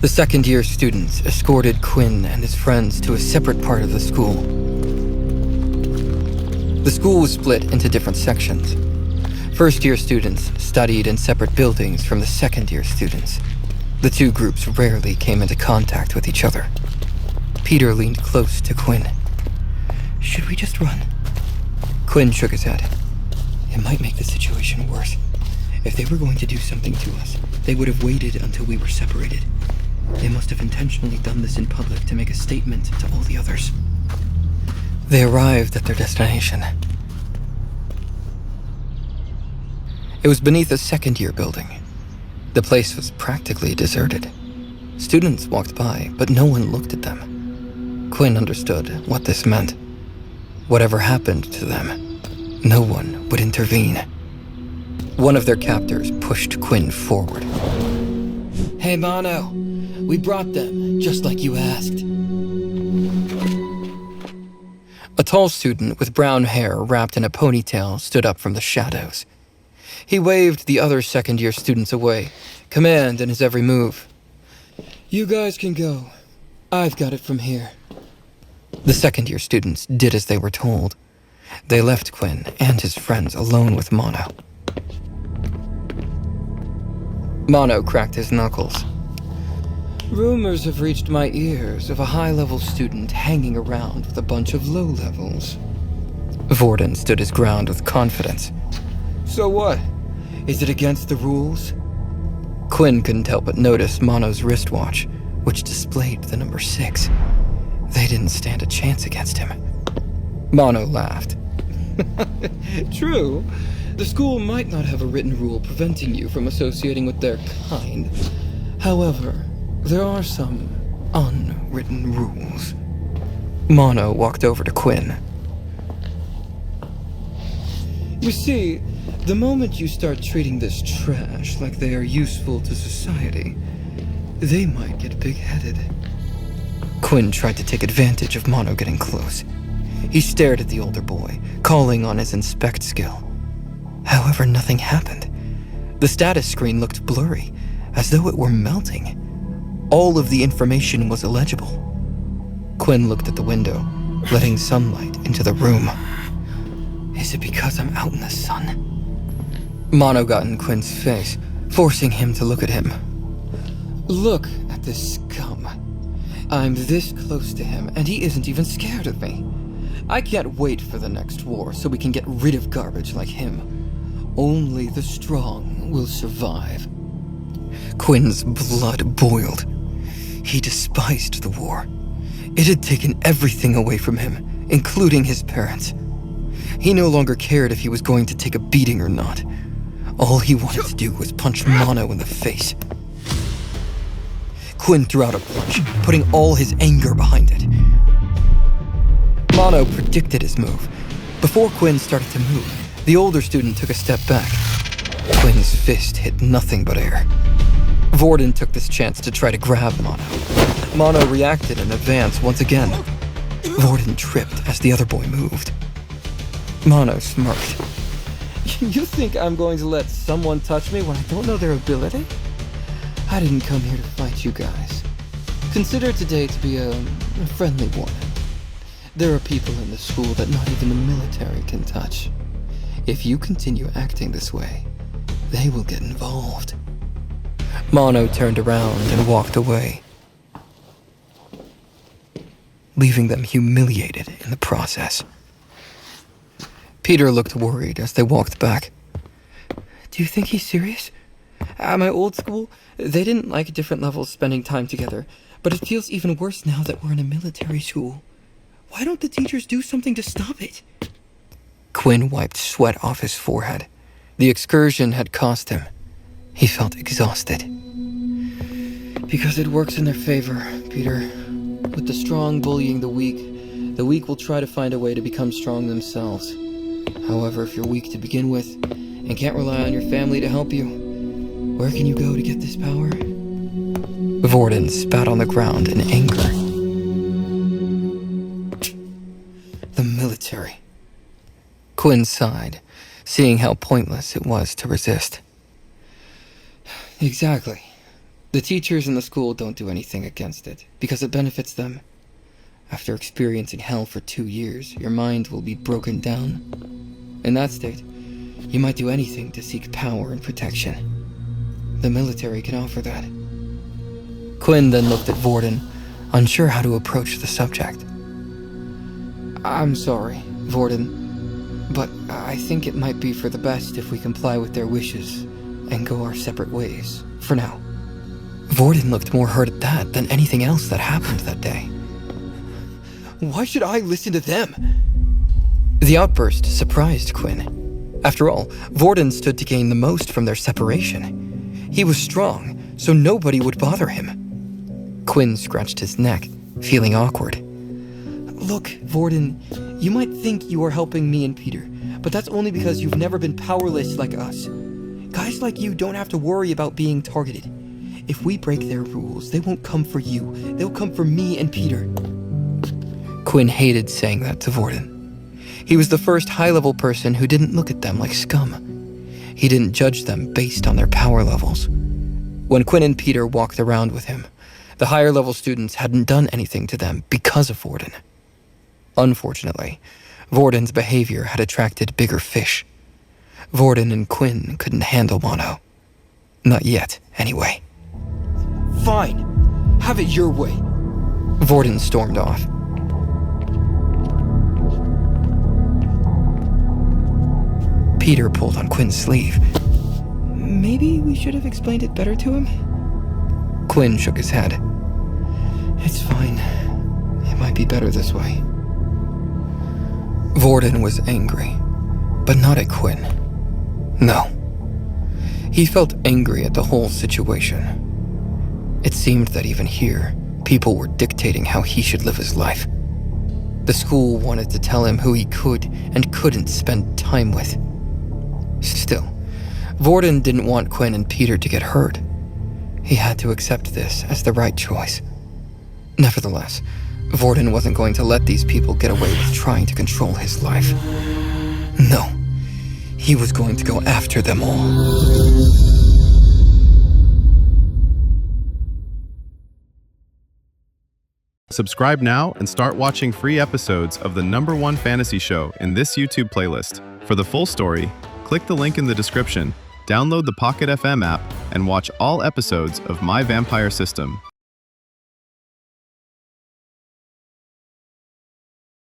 The second-year students escorted Quinn and his friends to a separate part of the school. The school was split into different sections. First-year students studied in separate buildings from the second-year students. The two groups rarely came into contact with each other. Peter leaned close to Quinn. "Should we just run?" Quinn shook his head. "It might make the situation worse. If they were going to do something to us, they would have waited until we were separated. They must have intentionally done this in public to make a statement to all the others." They arrived at their destination. It was beneath a second-year building. The place was practically deserted. Students walked by, but no one looked at them. Quinn understood what this meant. Whatever happened to them, no one would intervene. One of their captors pushed Quinn forward. "Hey, Mono, we brought them, just like you asked." A tall student with brown hair wrapped in a ponytail stood up from the shadows. He waved the other second-year students away, command in his every move. "You guys can go. I've got it from here." The second-year students did as they were told. They left Quinn and his friends alone with Mono. Mono cracked his knuckles. "Rumors have reached my ears of a high-level student hanging around with a bunch of low-levels." Vorden stood his ground with confidence. "So what? Is it against the rules?" Quinn couldn't help but notice Mono's wristwatch, which displayed the number 6. They didn't stand a chance against him. Mono laughed. "True. The school might not have a written rule preventing you from associating with their kind. However, there are some unwritten rules." Mono walked over to Quinn. "You see, the moment you start treating this trash like they are useful to society, they might get big-headed." Quinn tried to take advantage of Mono getting close. He stared at the older boy, calling on his inspect skill. However, nothing happened. The status screen looked blurry, as though it were melting. All of the information was illegible. Quinn looked at the window, letting sunlight into the room. "Is it because I'm out in the sun?" Mono got in Quinn's face, forcing him to look at him. "Look at this scum. I'm this close to him, and he isn't even scared of me. I can't wait for the next war so we can get rid of garbage like him. Only the strong will survive." Quinn's blood boiled. He despised the war. It had taken everything away from him, including his parents. He no longer cared if he was going to take a beating or not. All he wanted to do was punch Mono in the face. Quinn threw out a punch, putting all his anger behind it. Mono predicted his move. Before Quinn started to move, the older student took a step back. Quinn's fist hit nothing but air. Vorden took this chance to try to grab Mono. Mono reacted and advanced once again. Vorden tripped as the other boy moved. Mono smirked. "You think I'm going to let someone touch me when I don't know their ability? I didn't come here to fight you guys. Consider today to be a friendly one. There are people in the school that not even the military can touch. If you continue acting this way, they will get involved." Mono turned around and walked away, leaving them humiliated in the process. Peter looked worried as they walked back. "Do you think he's serious? At my old school, they didn't like different levels spending time together, but it feels even worse now that we're in a military school. Why don't the teachers do something to stop it?" Quinn wiped sweat off his forehead. The excursion had cost him. He felt exhausted. "Because it works in their favor, Peter. With the strong bullying the weak will try to find a way to become strong themselves. However, if you're weak to begin with, and can't rely on your family to help you, where can you go to get this power?" Vorden spat on the ground in anger. The military. Quinn sighed, seeing how pointless it was to resist. "Exactly. The teachers in the school don't do anything against it, because it benefits them. After experiencing hell for 2 years, your mind will be broken down. In that state, you might do anything to seek power and protection. The military can offer that. Quinn then looked at Vorden, unsure how to approach the subject. I'm sorry, Vorden, but I think it might be for the best if we comply with their wishes and go our separate ways, for now. Vorden looked more hurt at that than anything else that happened that day. Why should I listen to them? The outburst surprised Quinn. After all, Vorden stood to gain the most from their separation. He was strong, so nobody would bother him. Quinn scratched his neck, feeling awkward. Look, Vorden, you might think you are helping me and Peter, but that's only because you've never been powerless like us. Guys like you don't have to worry about being targeted. If we break their rules, they won't come for you. They'll come for me and Peter. Quinn hated saying that to Vorden. He was the first high-level person who didn't look at them like scum. He didn't judge them based on their power levels. When Quinn and Peter walked around with him, the higher-level students hadn't done anything to them because of Vorden. Unfortunately, Vorden's behavior had attracted bigger fish. Vorden and Quinn couldn't handle Mono. Not yet, anyway. Fine. Have it your way. Vorden stormed off. Peter pulled on Quinn's sleeve. Maybe we should have explained it better to him? Quinn shook his head. It's fine. It might be better this way. Vorden was angry, but not at Quinn. No. He felt angry at the whole situation. It seemed that even here, people were dictating how he should live his life. The school wanted to tell him who he could and couldn't spend time with. Still, Vorden didn't want Quinn and Peter to get hurt. He had to accept this as the right choice. Nevertheless, Vorden wasn't going to let these people get away with trying to control his life. No, he was going to go after them all. Subscribe now and start watching free episodes of the #1 fantasy show in this YouTube playlist. For the full story, click the link in the description, download the Pocket FM app, and watch all episodes of My Vampire System.